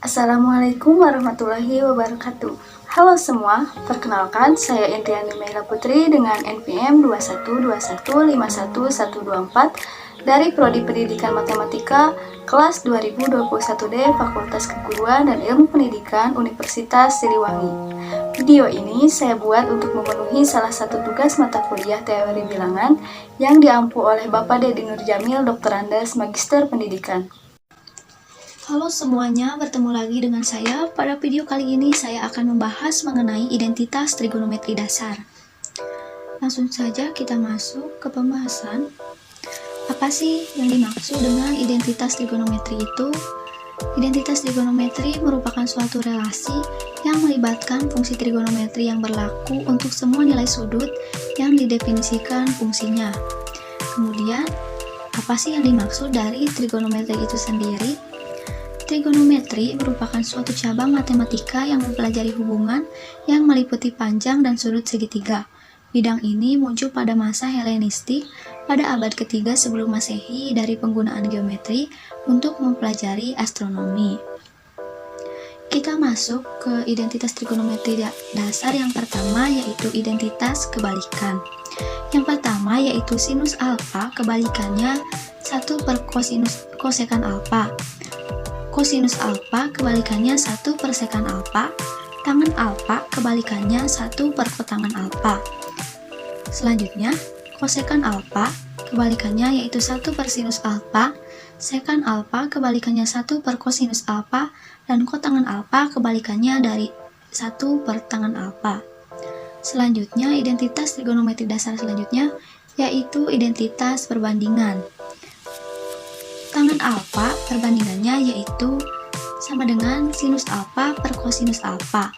Assalamualaikum warahmatullahi wabarakatuh. Halo semua, perkenalkan saya Indriani Meila Putri dengan NPM 212151124 dari Prodi Pendidikan Matematika kelas 2021D Fakultas Keguruan dan Ilmu Pendidikan Universitas Siliwangi. Video ini saya buat untuk memenuhi salah satu tugas mata kuliah teori bilangan yang diampu oleh Bapak Dedi Nurjamil, Dr. Andes, Magister Pendidikan. Halo semuanya, bertemu lagi dengan saya. Pada video kali ini saya akan membahas mengenai identitas trigonometri dasar. Langsung saja kita masuk ke pembahasan. Apa sih yang dimaksud dengan identitas trigonometri itu? Identitas trigonometri merupakan suatu relasi yang melibatkan fungsi trigonometri yang berlaku untuk semua nilai sudut yang didefinisikan fungsinya. Kemudian, apa sih yang dimaksud dari trigonometri itu sendiri? Trigonometri merupakan suatu cabang matematika yang mempelajari hubungan yang meliputi panjang dan sudut segitiga. Bidang ini muncul pada masa Helenistik pada abad ketiga sebelum Masehi dari penggunaan geometri untuk mempelajari astronomi. Kita masuk ke identitas trigonometri dasar yang pertama, yaitu identitas kebalikan. Yang pertama yaitu sinus alfa, kebalikannya 1 per kosekan alfa. Kosinus alfa kebalikannya 1 per sekan alfa, tangen alfa kebalikannya 1 per kotangen alfa. Selanjutnya, kosekan alfa kebalikannya yaitu 1 per sinus alfa, sekan alfa kebalikannya 1 per kosinus alfa, dan kotangen alfa kebalikannya dari 1 per tangen alfa. Selanjutnya, identitas trigonometri dasar selanjutnya yaitu identitas perbandingan. Tangen alfa perbandingannya yaitu sama dengan sinus alfa per kosinus alfa.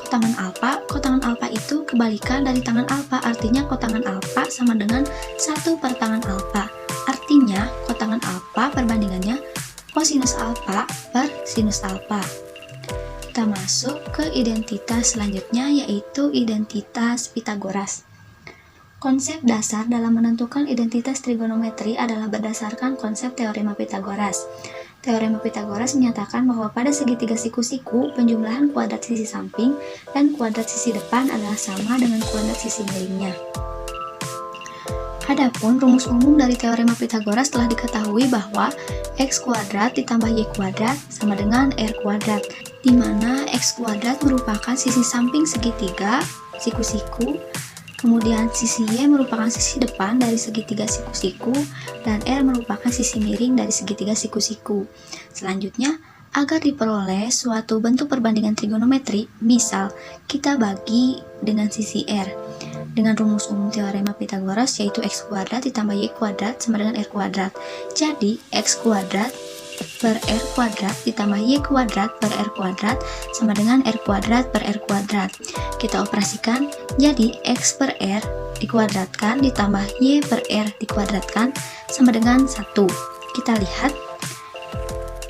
Kotangen alfa itu kebalikan dari tangen alfa, artinya kotangen alfa sama dengan 1 per tangen alfa. Artinya kotangen alfa perbandingannya kosinus alfa per sinus alfa. Kita masuk ke identitas selanjutnya yaitu identitas Pitagoras. Konsep dasar dalam menentukan identitas trigonometri adalah berdasarkan konsep teorema Pitagoras. Teorema Pitagoras menyatakan bahwa pada segitiga siku-siku, penjumlahan kuadrat sisi samping dan kuadrat sisi depan adalah sama dengan kuadrat sisi miringnya. Adapun rumus umum dari teorema Pitagoras telah diketahui bahwa x kuadrat ditambah y kuadrat sama dengan r kuadrat, di mana x kuadrat merupakan sisi samping segitiga siku-siku, kemudian sisi Y merupakan sisi depan dari segitiga siku-siku, dan R merupakan sisi miring dari segitiga siku-siku. Selanjutnya, agar diperoleh suatu bentuk perbandingan trigonometri, misal kita bagi dengan sisi R dengan rumus umum teorema Pitagoras yaitu x kuadrat ditambah y kuadrat sama dengan r kuadrat. Jadi, x kuadrat per r kuadrat ditambah y kuadrat per r kuadrat sama dengan r kuadrat per r kuadrat. Kita operasikan, jadi x per r dikuadratkan ditambah y per r dikuadratkan sama dengan 1. Kita lihat,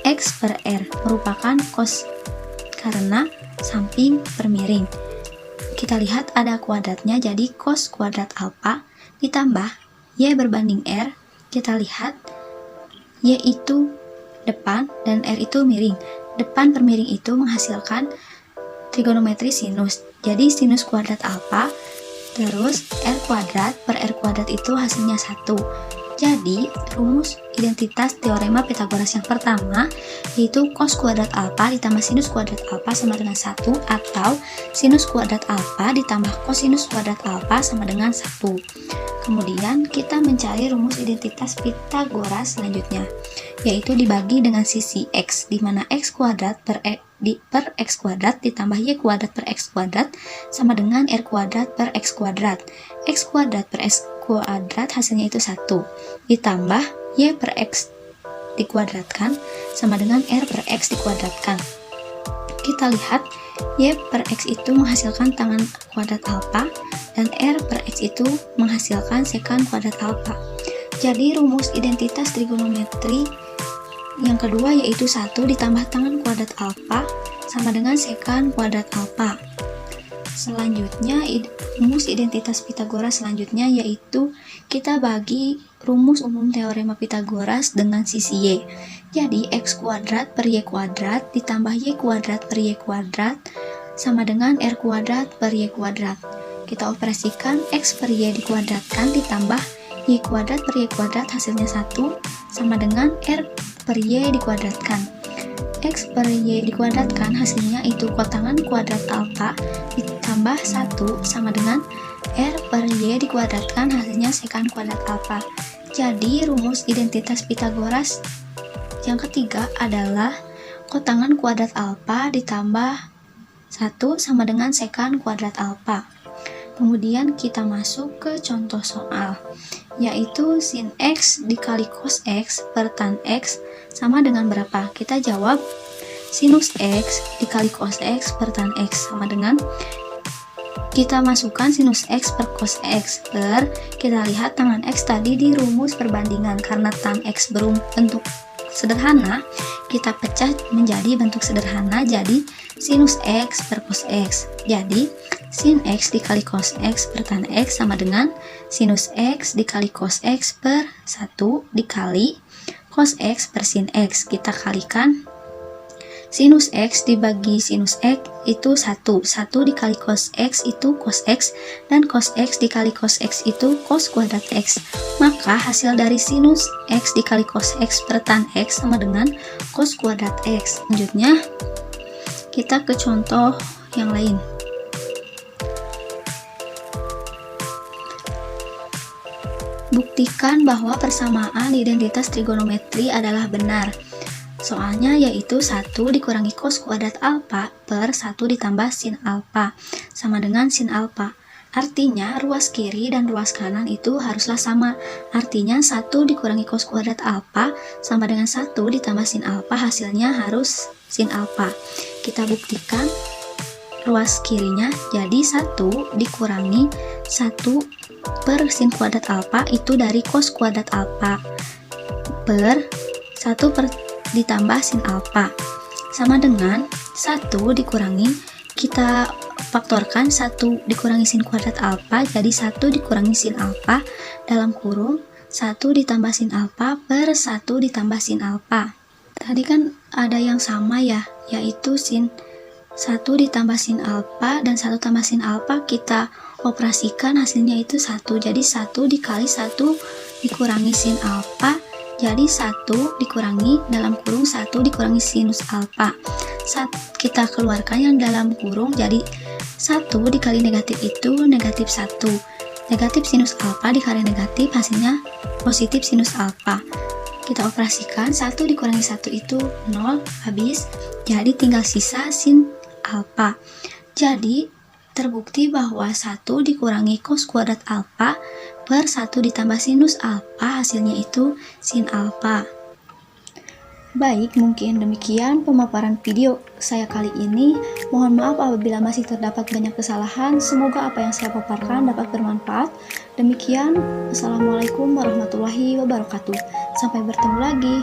x per r merupakan cos karena samping per miring. Kita lihat ada kuadratnya, jadi cos kuadrat alfa ditambah y berbanding r. Kita lihat, y itu depan dan r itu miring. Depan per miring itu menghasilkan trigonometri sinus. Jadi sinus kuadrat alfa terus r kuadrat per r kuadrat itu hasilnya 1. Jadi rumus identitas teorema Pitagoras yang pertama yaitu cos kuadrat alfa ditambah sinus kuadrat alfa sama dengan 1, atau sinus kuadrat alfa ditambah kosinus kuadrat alfa sama dengan 1. Kemudian kita mencari rumus identitas Pitagoras selanjutnya, yaitu dibagi dengan sisi x, di mana x kuadrat per x kuadrat ditambah y kuadrat per x kuadrat sama dengan r kuadrat per x kuadrat. X kuadrat per x kuadrat hasilnya itu 1, ditambah y per x dikuadratkan sama dengan r per x dikuadratkan. Kita lihat, y per x itu menghasilkan tangen kuadrat alfa dan r per x itu menghasilkan sekan kuadrat alfa. Jadi rumus identitas trigonometri yang kedua yaitu 1 ditambah tangen kuadrat alfa sama dengan sekan kuadrat alfa. Selanjutnya, rumus identitas Pitagoras selanjutnya yaitu kita bagi rumus umum teorema Pitagoras dengan sisi Y. Jadi, X kuadrat per Y kuadrat ditambah Y kuadrat per Y kuadrat sama dengan R kuadrat per Y kuadrat. Kita operasikan X per Y dikuadratkan ditambah Y kuadrat per Y kuadrat hasilnya 1 sama dengan R per Y dikuadratkan. X per Y dikuadratkan hasilnya itu kotangan kuadrat alfa ditambah 1 sama dengan R per Y dikuadratkan hasilnya sekant kuadrat alfa. Jadi rumus identitas Pitagoras yang ketiga adalah kotangan kuadrat alfa ditambah 1 sama dengan sekant kuadrat alfa. Kemudian kita masuk ke contoh soal, yaitu sin X dikali cos X per tan X sama dengan berapa? Kita jawab sinus X dikali cos X per tan X sama dengan, kita masukkan sinus X per cos X per, kita lihat tangan X tadi di rumus perbandingan, karena tan X berbentuk sederhana, kita pecah menjadi bentuk sederhana, jadi sinus X per cos X. Jadi sin X dikali cos X per tan X sama dengan sinus X dikali cos X per 1 dikali cos X per sin X. Kita kalikan sinus X dibagi sinus X itu 1 dikali cos X itu cos X, dan cos X dikali cos X itu cos kuadrat X. Maka hasil dari sinus X dikali cos X per tan X sama dengan cos kuadrat X. Selanjutnya kita ke contoh yang lain. Buktikan bahwa persamaan identitas trigonometri adalah benar. Soalnya yaitu 1 dikurangi cos kuadrat alfa per 1 ditambah sin alfa sama dengan sin alfa. Artinya ruas kiri dan ruas kanan itu haruslah sama. Artinya 1 dikurangi cos kuadrat alfa sama dengan 1 ditambah sin alfa, hasilnya harus sin alfa. Kita buktikan ruas kirinya, jadi 1 dikurangi 1 per sin kuadrat alfa itu dari cos kuadrat alfa per 1 per ditambah sin alfa sama dengan 1 dikurangi, kita faktorkan 1 dikurangi sin kuadrat alfa, jadi 1 dikurangi sin alfa dalam kurung 1 ditambah sin alfa per 1 ditambah sin alfa. Tadi kan ada yang sama ya, yaitu sin 1 ditambah sin alfa dan 1 tambah sin alfa, kita operasikan hasilnya itu 1, jadi 1 dikali 1 dikurangi sin alfa, jadi 1 dikurangi dalam kurung 1 dikurangi sinus alfa. Kita keluarkan yang dalam kurung, jadi 1 dikali negatif itu negatif 1, negatif sinus alfa dikali negatif hasilnya positif sinus alfa. Kita operasikan 1 dikurangi 1 itu 0, habis, jadi tinggal sisa sin alfa. Jadi terbukti bahwa 1 dikurangi cos kuadrat alfa per 1 ditambah sinus alfa, hasilnya itu sin alfa. Baik, mungkin demikian pemaparan video saya kali ini. Mohon maaf apabila masih terdapat banyak kesalahan. Semoga apa yang saya paparkan dapat bermanfaat. Demikian, Assalamualaikum warahmatullahi wabarakatuh. Sampai bertemu lagi.